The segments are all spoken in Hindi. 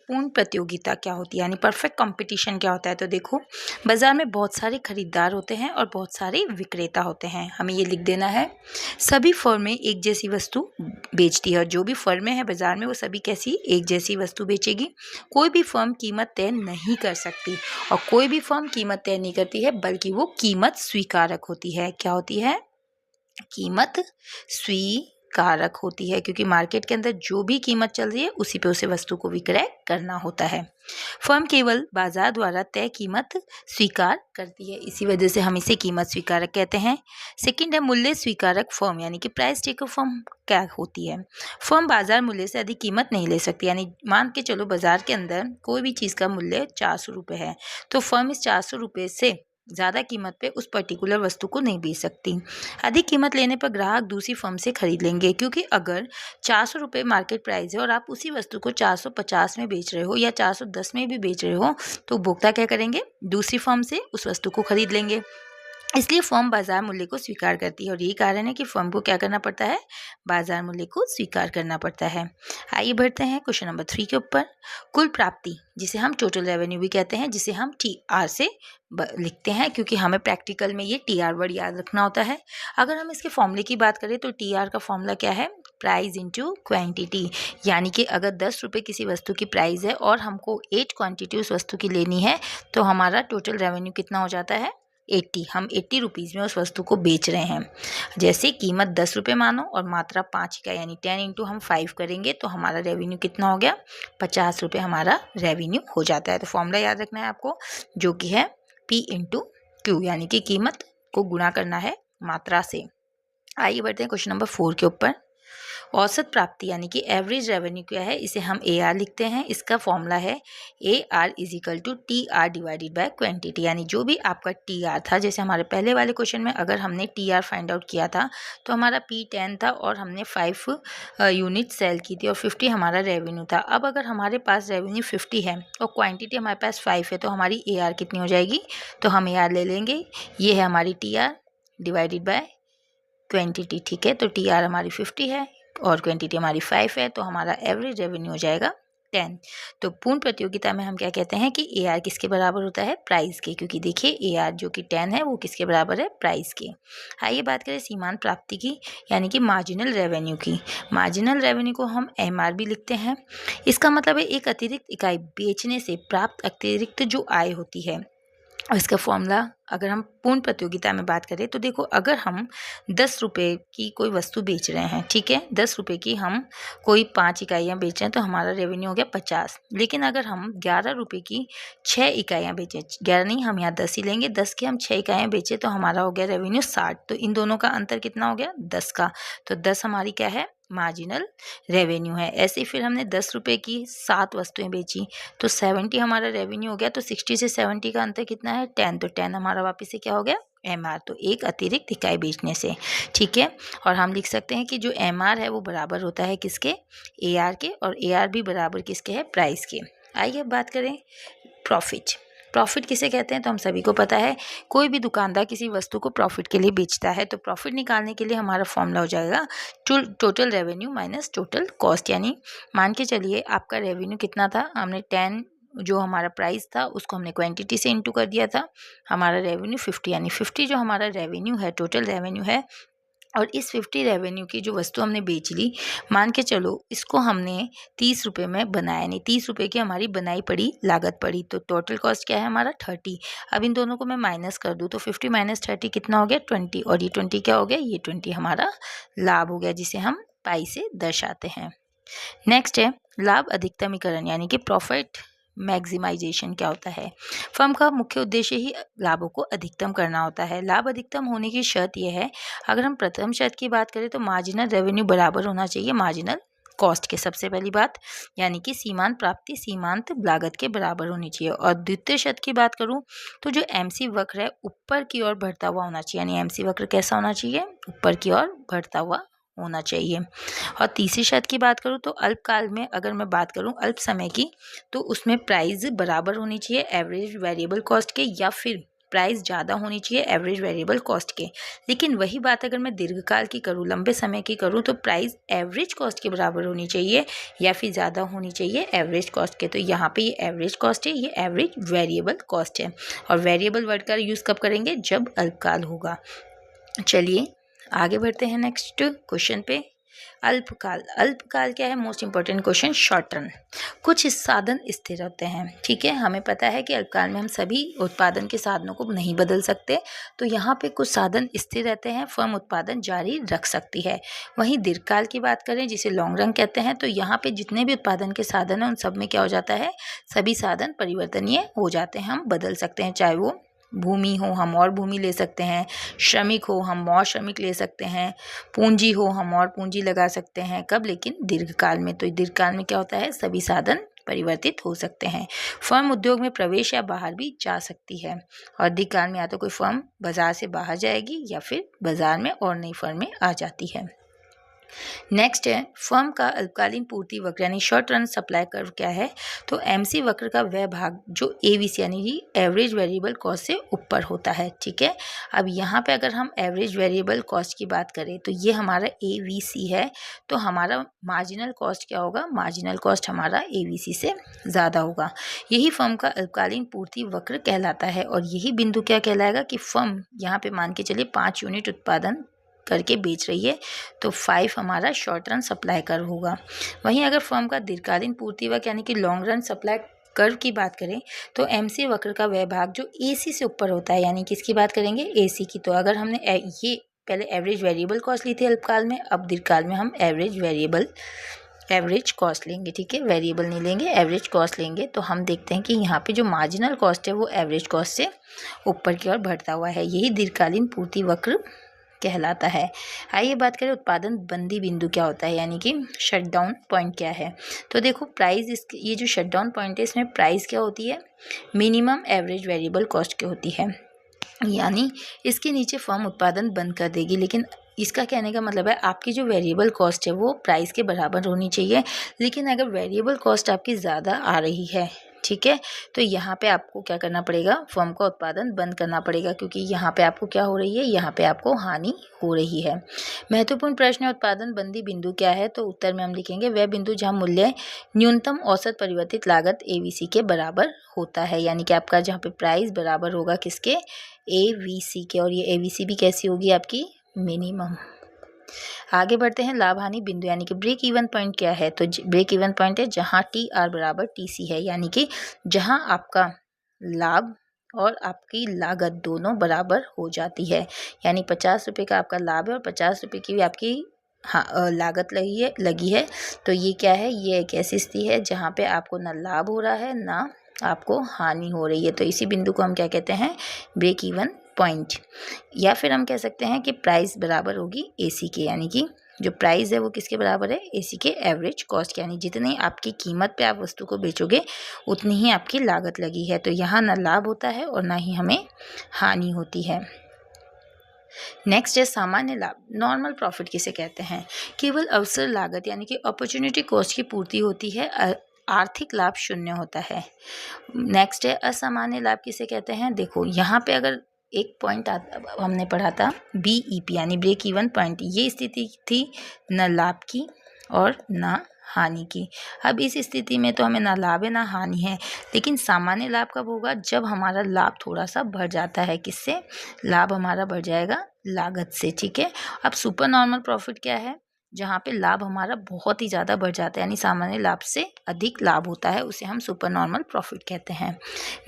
पूर्ण प्रतियोगिता क्या होती है, यानी परफेक्ट कंपटीशन क्या होता है। तो देखो, बाजार में बहुत सारे खरीदार होते हैं और बहुत सारे विक्रेता होते हैं। हमें ये लिख देना है, सभी फर्में एक जैसी वस्तु बेचती है, और जो भी फर्में हैं बाजार में वो सभी कैसी एक जैसी वस्तु बेचेगी। कोई भी फर्म कीमत तय नहीं कर सकती, और कोई भी फर्म कीमत तय नहीं करती है, बल्कि वो कीमत स्वीकारक होती है। क्या होती है? कीमत स्वीकारक होती है, क्योंकि मार्केट के अंदर जो भी कीमत चल रही है उसी पे उसे वस्तु को विक्रय करना होता है। फर्म केवल बाजार द्वारा तय कीमत स्वीकार करती है, इसी वजह से हम इसे कीमत स्वीकारक कहते हैं। सेकंड है मूल्य स्वीकारक फर्म, यानी कि प्राइस टेकर फर्म क्या होती है। फर्म बाजार मूल्य से अधिक कीमत नहीं ले सकती, यानी मान के चलो बाजार के अंदर कोई भी चीज़ का मूल्य 400 रुपये है, तो फर्म इस 400 रुपये से ज़्यादा कीमत पे उस पर्टिकुलर वस्तु को नहीं बेच सकती। अधिक कीमत लेने पर ग्राहक दूसरी फर्म से खरीद लेंगे, क्योंकि अगर 400 रुपये मार्केट प्राइस है और आप उसी वस्तु को 450 में बेच रहे हो या 410 में भी बेच रहे हो, तो उपभोक्ता क्या करेंगे? दूसरी फर्म से उस वस्तु को खरीद लेंगे। इसलिए फर्म बाजार मूल्य को स्वीकार करती है, और यही कारण है कि फर्म को क्या करना पड़ता है? बाजार मूल्य को स्वीकार करना पड़ता है। आइए बढ़ते हैं क्वेश्चन नंबर 3 के ऊपर। कुल प्राप्ति, जिसे हम टोटल रेवेन्यू भी कहते हैं, जिसे हम TR से लिखते हैं, क्योंकि हमें प्रैक्टिकल में ये TR वर्ड याद रखना होता है। अगर हम इसके फॉर्मूले की बात करें तो TR का फॉर्मूला क्या है? प्राइस इंटू क्वांटिटी, यानी कि अगर 10 रुपये किसी वस्तु की प्राइस है और हमको 8 क्वांटिटी उस वस्तु की लेनी है, तो हमारा टोटल रेवेन्यू कितना हो जाता है? 80। हम 80 रुपीज़ में उस वस्तु को बेच रहे हैं। जैसे कीमत 10 रुपये मानो और मात्रा 5 का, यानी 10 इंटू हम 5 करेंगे तो हमारा रेवेन्यू कितना हो गया? 50 रुपये हमारा रेवेन्यू हो जाता है। तो फॉर्मूला याद रखना है आपको, जो कि है P इंटू Q, यानी कि कीमत को गुणा करना है मात्रा से। आइए बढ़ते हैं क्वेश्चन नंबर 4 के ऊपर। औसत प्राप्ति, यानी कि एवरेज रेवेन्यू क्या है? इसे हम AR लिखते हैं। इसका फॉर्मूला है AR is equal to TR divided by quantity, यानी जो भी आपका TR था, जैसे हमारे पहले वाले क्वेश्चन में अगर हमने TR फाइंड आउट किया था तो हमारा P 10 था और हमने 5 यूनिट सेल की थी और 50 हमारा रेवेन्यू था। अब अगर हमारे पास रेवेन्यू 50 है और क्वांटिटी हमारे पास 5 है, तो हमारी AR कितनी हो जाएगी? तो हम AR ले लेंगे, ये है हमारी TR डिवाइडेड बाय क्वांटिटी। ठीक है, तो TR हमारी 50 है और क्वांटिटी हमारी 5 है, तो हमारा एवरेज रेवेन्यू हो जाएगा 10। तो पूर्ण प्रतियोगिता में हम क्या कहते हैं कि AR किसके बराबर होता है? प्राइस के, क्योंकि देखिए AR जो कि 10 है वो किसके बराबर है? प्राइस के। आइए बात करें सीमांत प्राप्ति की, यानी कि मार्जिनल रेवेन्यू की। मार्जिनल रेवेन्यू को हम MR भी लिखते हैं। इसका मतलब है एक अतिरिक्त इकाई बेचने से प्राप्त अतिरिक्त जो आय होती है। और इसका फॉर्मूला अगर हम पूर्ण प्रतियोगिता में बात करें तो देखो, अगर हम 10 रुपये की कोई वस्तु बेच रहे हैं, ठीक है, 10 रुपये की हम कोई 5 इकाइयाँ बेच रहे हैं, तो हमारा रेवेन्यू हो गया 50। लेकिन अगर हम 11 रुपये की 6 इकाइयाँ बेचें, 11 नहीं, हम यहाँ 10 ही लेंगे, 10 की हम 6 इकाइयाँ बेचें, तो हमारा हो गया रेवेन्यू 60। तो इन दोनों का अंतर कितना हो गया? 10 का। तो 10 हमारी क्या है? मार्जिनल रेवेन्यू है। ऐसे ही फिर हमने 10 रुपये की 7 वस्तुएं बेची, तो 70 हमारा रेवेन्यू हो गया। तो 60 से 70 का अंतर कितना है? 10। तो 10 हमारा वापस से क्या हो गया? MR, तो एक अतिरिक्त इकाई बेचने से। ठीक है, और हम लिख सकते हैं कि जो MR है वो बराबर होता है किसके? AR के, और AR भी बराबर किसके है? प्राइस के। आइए अब बात करें प्रॉफिट। प्रॉफिट किसे कहते हैं? तो हम सभी को पता है, कोई भी दुकानदार किसी वस्तु को प्रॉफिट के लिए बेचता है। तो प्रॉफिट निकालने के लिए हमारा फॉर्मूला हो जाएगा total revenue minus total cost, यानी मान के चलिए आपका रेवेन्यू कितना था? हमने 10 जो हमारा प्राइस था उसको हमने क्वांटिटी से इंटू कर दिया था, हमारा रेवेन्यू 50, यानी 50 जो हमारा रेवेन्यू है, टोटल रेवेन्यू है, और इस 50 रेवेन्यू की जो वस्तु हमने बेच ली, मान के चलो इसको हमने 30 रुपये में बनाया, नहीं 30 रुपये की हमारी बनाई पड़ी लागत पड़ी, तो टोटल कॉस्ट क्या है हमारा? 30। अब इन दोनों को मैं माइनस कर दूँ तो 50 माइनस 30 कितना हो गया? 20, और ये 20 क्या हो गया? ये 20 हमारा लाभ हो गया, जिसे हम पाई से दर्शाते हैं। नेक्स्ट है लाभ अधिकतमीकरण, यानी कि प्रॉफिट मैक्सिमाइजेशन क्या होता है? फर्म का मुख्य उद्देश्य ही लाभों को अधिकतम करना होता है। लाभ अधिकतम होने की शर्त यह है, अगर हम प्रथम शर्त की बात करें तो मार्जिनल रेवेन्यू बराबर होना चाहिए मार्जिनल कॉस्ट के, सबसे पहली बात, यानी कि सीमांत प्राप्ति सीमांत लागत के बराबर होनी चाहिए। और द्वितीय शर्त की बात करूं तो जो MC वक्र है ऊपर की ओर बढ़ता हुआ होना चाहिए, यानी MC वक्र कैसा होना चाहिए? ऊपर की ओर बढ़ता हुआ होना चाहिए। और तीसरी शर्त की बात करूं तो अल्पकाल में अगर मैं बात करूं अल्प समय की, तो उसमें प्राइस बराबर होनी चाहिए एवरेज वेरिएबल कॉस्ट के, या फिर प्राइस ज़्यादा होनी चाहिए एवरेज वेरिएबल कॉस्ट के। लेकिन वही बात अगर मैं दीर्घकाल की करूँ, लंबे समय की करूँ, तो प्राइस एवरेज कॉस्ट के बराबर होनी चाहिए या फिर ज़्यादा होनी चाहिए एवरेज कॉस्ट के। तो यहाँ पे ये एवरेज कॉस्ट है, ये एवरेज वेरिएबल कॉस्ट है। और वेरिएबल वर्ड का यूज़ कब करेंगे? जब अल्पकाल होगा। चलिए आगे बढ़ते हैं नेक्स्ट क्वेश्चन पे। अल्पकाल। अल्पकाल क्या है? Most important question, short term. कुछ साधन स्थिर होते हैं, ठीक है। हमें पता है कि अल्पकाल में हम सभी उत्पादन के साधनों को नहीं बदल सकते, तो यहाँ पे कुछ साधन स्थिर रहते हैं, फर्म उत्पादन जारी रख सकती है। वहीं दीर्घकाल की बात करें, जिसे लॉन्ग रन कहते हैं, तो यहाँ पे जितने भी उत्पादन के साधन हैं उन सब में क्या हो जाता है? सभी साधन परिवर्तनीय हो जाते हैं, हम बदल सकते हैं। चाहे वो भूमि हो, हम और भूमि ले सकते हैं, श्रमिक हो, हम और श्रमिक ले सकते हैं, पूंजी हो, हम और पूंजी लगा सकते हैं। कब? लेकिन दीर्घकाल में। तो दीर्घकाल में क्या होता है? सभी साधन परिवर्तित हो सकते हैं। फर्म उद्योग में प्रवेश या बाहर भी जा सकती है। और दीर्घकाल में या तो कोई फर्म बाजार से बाहर जाएगी या फिर बाजार में और नई फर्में आ जाती है। नेक्स्ट है फर्म का अल्पकालीन पूर्ति वक्र यानी शॉर्ट रन सप्लाई कर्व क्या है? तो एमसी वक्र का वह भाग जो एवीसी यानी कि एवरेज वेरिएबल कॉस्ट से ऊपर होता है, ठीक है। अब यहाँ पे अगर हम एवरेज वेरिएबल कॉस्ट की बात करें तो ये हमारा एवीसी है, तो हमारा मार्जिनल कॉस्ट क्या होगा? मार्जिनल कॉस्ट हमारा एवीसी से ज़्यादा होगा। यही फर्म का अल्पकालीन पूर्ति वक्र कहलाता है। और यही बिंदु क्या कहलाएगा कि फर्म यहाँ पे मान के चलिए 5 यूनिट उत्पादन करके बेच रही है, तो 5 हमारा शॉर्ट रन सप्लाई कर्व होगा। वहीं अगर फर्म का दीर्घकालीन पूर्ति वक्र यानी कि लॉन्ग रन सप्लाई कर्व की बात करें तो एमसी वक्र का वह भाग जो एसी से ऊपर होता है, यानी किसकी बात करेंगे? एसी की। तो अगर हमने ये पहले एवरेज वेरिएबल कॉस्ट ली थी अल्पकाल में, अब दीर्घकाल में हम एवरेज कॉस्ट लेंगे, ठीक है। वेरिएबल नहीं लेंगे, एवरेज कॉस्ट लेंगे। तो हम देखते हैं कि यहाँ पे जो मार्जिनल कॉस्ट है वो एवरेज कॉस्ट से ऊपर की ओर बढ़ता हुआ है। यही दीर्घकालीन पूर्ति वक्र कहलाता है। आइए बात करें उत्पादन बंदी बिंदु क्या होता है, यानी कि शटडाउन पॉइंट क्या है। तो देखो प्राइस, ये जो शटडाउन पॉइंट है इसमें प्राइस क्या होती है? मिनिमम एवरेज वेरिएबल कॉस्ट क्या होती है, यानी इसके नीचे फर्म उत्पादन बंद कर देगी। लेकिन इसका कहने का मतलब है आपकी जो वेरिएबल कॉस्ट है वो प्राइस के बराबर होनी चाहिए। लेकिन अगर वेरिएबल कॉस्ट आपकी ज़्यादा आ रही है, ठीक है, तो यहाँ पे आपको क्या करना पड़ेगा? फर्म का उत्पादन बंद करना पड़ेगा, क्योंकि यहाँ पे आपको क्या हो रही है? यहाँ पे आपको हानि हो रही है। महत्वपूर्ण प्रश्न है उत्पादन बंदी बिंदु क्या है? तो उत्तर में हम लिखेंगे वह बिंदु जहाँ मूल्य न्यूनतम औसत परिवर्तित लागत एवीसी के बराबर होता है, यानी कि आपका जहाँ पे प्राइस बराबर होगा किसके? एवीसी के। और ये एवीसी भी कैसी होगी? आपकी मिनिमम। आगे बढ़ते हैं लाभ हानि बिंदु यानी कि ब्रेक इवन पॉइंट क्या है? तो ब्रेक इवन पॉइंट है जहां टी आर बराबर टी सी है, यानी कि जहां आपका लाभ और आपकी लागत दोनों बराबर हो जाती है। यानी 50 रुपये का आपका लाभ है और 50 रुपये की भी आपकी लागत लगी है। तो ये क्या है? ये एक ऐसी स्थिति है जहाँ पे आपको ना लाभ हो रहा है ना आपको हानि हो रही है। तो इसी बिंदु को हम क्या कहते हैं? Break even point. या फिर हम कह सकते हैं कि प्राइस बराबर होगी एसी के, यानी कि जो प्राइस है वो किसके बराबर है? एसी के एवरेज कॉस्ट, यानी जितनी आपकी कीमत पे आप वस्तु को बेचोगे उतनी ही आपकी लागत लगी है। तो यहाँ ना लाभ होता है और ना ही हमें हानि होती है। नेक्स्ट है सामान्य लाभ, नॉर्मल प्रॉफिट किसे कहते हैं? केवल अवसर लागत यानी कि अपॉर्चुनिटी कॉस्ट की पूर्ति होती है, आर्थिक लाभ शून्य होता है। नेक्स्ट है असामान्य लाभ किसे कहते हैं? देखो यहाँ पे अगर एक पॉइंट हमने पढ़ा था बीईपी यानी ब्रेक इवन पॉइंट, ये स्थिति थी न लाभ की और न हानि की। अब इस स्थिति में तो हमें ना लाभ है ना हानि है। लेकिन सामान्य लाभ कब होगा? जब हमारा लाभ थोड़ा सा बढ़ जाता है। किससे? लाभ हमारा बढ़ जाएगा लागत से, ठीक है। अब सुपर नॉर्मल प्रॉफिट क्या है? जहाँ पे लाभ हमारा बहुत ही ज़्यादा बढ़ जाता है, यानी सामान्य लाभ से अधिक लाभ होता है, उसे हम सुपर नॉर्मल प्रॉफिट कहते हैं।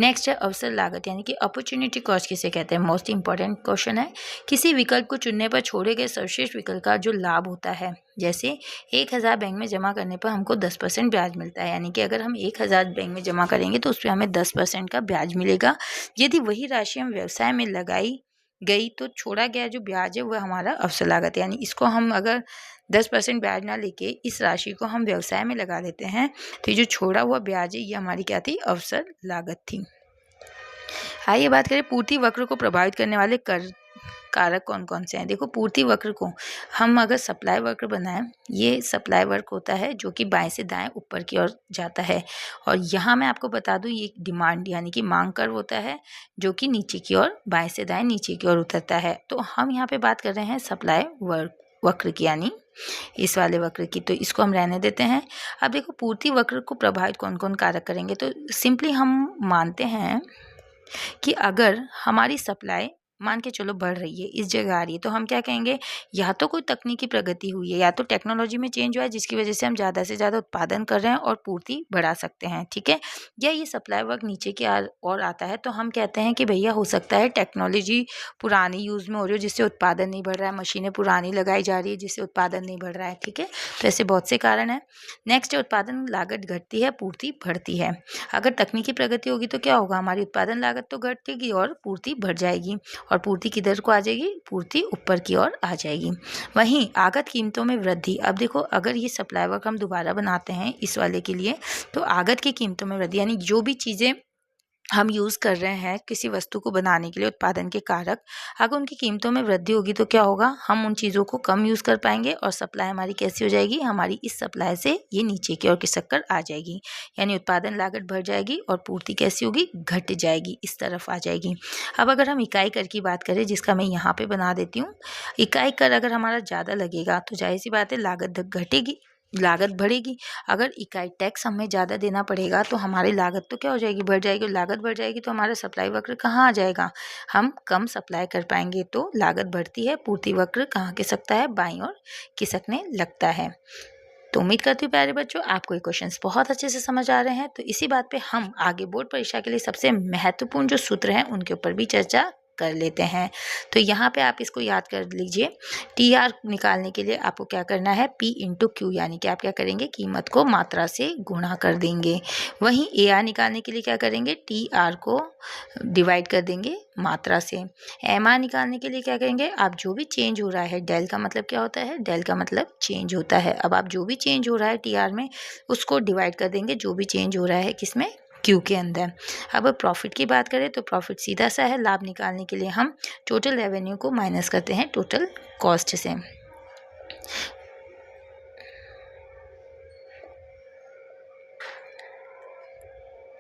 नेक्स्ट है अवसर लागत यानी कि अपॉर्चुनिटी कॉस्ट किसे कहते हैं? मोस्ट इंपॉर्टेंट क्वेश्चन है। किसी विकल्प को चुनने पर छोड़े गए सर्वश्रेष्ठ विकल्प का जो लाभ होता है, जैसे 1000 बैंक में जमा करने पर हमको 10% ब्याज मिलता है, यानी कि अगर हम 1000 बैंक में जमा करेंगे तो उस पर हमें 10% का ब्याज मिलेगा। यदि वही राशि हम व्यवसाय में लगाई गई तो छोड़ा गया जो ब्याज है वह हमारा अवसर लागत, यानी इसको हम अगर 10% ब्याज ना लेके इस राशि को हम व्यवसाय में लगा देते हैं तो ये जो छोड़ा हुआ ब्याज है ये हमारी क्या थी? अवसर लागत थी। आइए बात करें पूर्ति वक्र को प्रभावित करने वाले कारक कौन कौन से हैं। देखो पूर्ति वक्र को हम अगर सप्लाई वक्र बनाएं, ये सप्लाई वक्र होता है जो कि बाएं से दाएं ऊपर की ओर जाता है। और यहाँ मैं आपको बता दूं ये डिमांड यानी कि मांग कर्व होता है जो कि नीचे की ओर बाएं से दाएं नीचे की ओर उतरता है। तो हम यहाँ पे बात कर रहे हैं सप्लाई वक्र की, यानी इस वाले वक्र की, तो इसको हम रहने देते हैं। अब देखो पूर्ति वक्र को प्रभावित कौन कौन कारक करेंगे। तो सिंपली हम मानते हैं कि अगर हमारी सप्लाई मान के चलो बढ़ रही है, इस जगह आ रही है, तो हम क्या कहेंगे, या तो कोई तकनीकी प्रगति हुई है या तो टेक्नोलॉजी में चेंज हुआ है जिसकी वजह से हम ज़्यादा से ज़्यादा उत्पादन कर रहे हैं और पूर्ति बढ़ा सकते हैं, ठीक है। या ये सप्लाई वर्क नीचे की और आता है तो हम कहते हैं कि भैया हो सकता है टेक्नोलॉजी पुरानी यूज़ में हो रही हो जिससे उत्पादन नहीं बढ़ रहा है, मशीनें पुरानी लगाई जा रही है जिससे उत्पादन नहीं बढ़ रहा है, ठीक है। तो ऐसे बहुत से कारण हैं। नेक्स्ट है उत्पादन लागत घटती है, पूर्ति बढ़ती है। अगर तकनीकी प्रगति होगी तो क्या होगा, हमारी उत्पादन लागत तो घटेगी और पूर्ति बढ़ जाएगी। और पूर्ति किधर को आ जाएगी, पूर्ति ऊपर की ओर आ जाएगी। वहीं आगत कीमतों में वृद्धि। अब देखो अगर ये सप्लाई वर्क हम दोबारा बनाते हैं इस वाले के लिए, तो आगत की कीमतों में वृद्धि यानी जो भी चीज़ें हम यूज़ कर रहे हैं किसी वस्तु को बनाने के लिए, उत्पादन के कारक, अगर उनकी कीमतों में वृद्धि होगी तो क्या होगा, हम उन चीज़ों को कम यूज़ कर पाएंगे और सप्लाई हमारी कैसी हो जाएगी, हमारी इस सप्लाई से ये नीचे की ओर खिसक कर आ जाएगी। यानी उत्पादन लागत बढ़ जाएगी और पूर्ति कैसी होगी, घट जाएगी, इस तरफ आ जाएगी। अब अगर हम इकाई कर की बात करें, जिसका मैं यहाँ पर बना देती हूँ, इकाई कर अगर हमारा ज़्यादा लगेगा तो जाहिर सी बात है लागत घटेगी, लागत बढ़ेगी। अगर इकाई टैक्स हमें ज़्यादा देना पड़ेगा तो हमारी लागत तो क्या हो जाएगी, बढ़ जाएगी। और लागत बढ़ जाएगी तो हमारा सप्लाई वक्र कहाँ आ जाएगा, हम कम सप्लाई कर पाएंगे तो लागत बढ़ती है, पूर्ति वक्र कहाँ खिसकता है, बाईं ओर खिसकने लगता है। तो उम्मीद करती हूँ प्यारे बच्चों आपको ये क्वेश्चंस बहुत अच्छे से समझ आ रहे हैं। तो इसी बात पे हम आगे बोर्ड परीक्षा के लिए सबसे महत्वपूर्ण जो सूत्र हैं उनके ऊपर भी चर्चा कर लेते हैं। तो यहाँ पे आप इसको याद कर लीजिए, टी आर निकालने के लिए आपको क्या करना है, P इंटू क्यू, यानी कि आप क्या करेंगे, कीमत को मात्रा से गुणा कर देंगे। वहीं ए आर निकालने के लिए क्या करेंगे, टी आर को डिवाइड कर देंगे मात्रा से। एम आर निकालने के लिए क्या करेंगे, आप जो भी चेंज हो रहा है, डेल का मतलब क्या होता है, डेल का मतलब चेंज होता है। अब आप जो भी चेंज हो रहा है टी आर में उसको डिवाइड कर देंगे जो भी चेंज हो रहा है किसमें, क्यू के अंदर। अब प्रॉफिट की बात करें तो प्रॉफिट सीधा सा है, लाभ निकालने के लिए हम टोटल रेवेन्यू को माइनस करते हैं टोटल कॉस्ट से।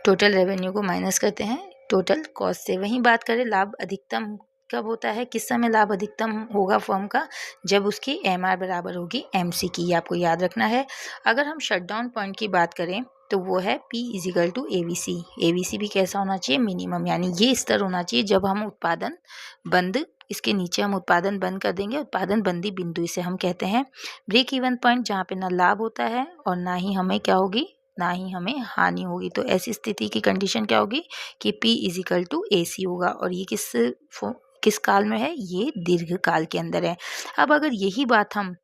टोटल रेवेन्यू को माइनस करते हैं टोटल कॉस्ट से। वहीं बात करें लाभ अधिकतम कब होता है, किस समय लाभ अधिकतम होगा फर्म का, जब उसकी एमआर बराबर होगी एमसी की, ये आपको याद रखना है। अगर हम शटडाउन पॉइंट की बात करें तो वो है P is equal to AVC। AVC भी कैसा होना चाहिए, मिनिमम, यानी ये स्तर होना चाहिए जब हम उत्पादन बंद, इसके नीचे हम उत्पादन बंद कर देंगे, उत्पादन बंदी बिंदु इसे हम कहते हैं। ब्रेक इवन पॉइंट जहाँ पे ना लाभ होता है और ना ही हमें क्या होगी, ना ही हमें हानि होगी। तो ऐसी स्थिति की कंडीशन क्या होगी कि P इजिकल टू AC होगा। और ये किस काल में है, ये दीर्घ काल के अंदर है। अब अगर यही बात हम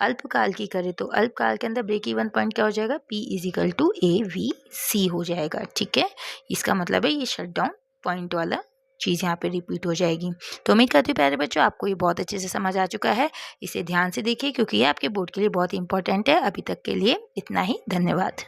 अल्पकाल की करें तो अल्पकाल के अंदर ब्रेक इवन पॉइंट क्या हो जाएगा, P इजिकल टू AVC हो जाएगा, ठीक है। इसका मतलब है ये शटडाउन पॉइंट वाला चीज़ यहाँ पे रिपीट हो जाएगी। तो उम्मीद करती हूँ प्यारे बच्चों आपको ये बहुत अच्छे से समझ आ चुका है। इसे ध्यान से देखिए क्योंकि ये आपके बोर्ड के लिए बहुत इंपॉर्टेंट है। अभी तक के लिए इतना ही, धन्यवाद।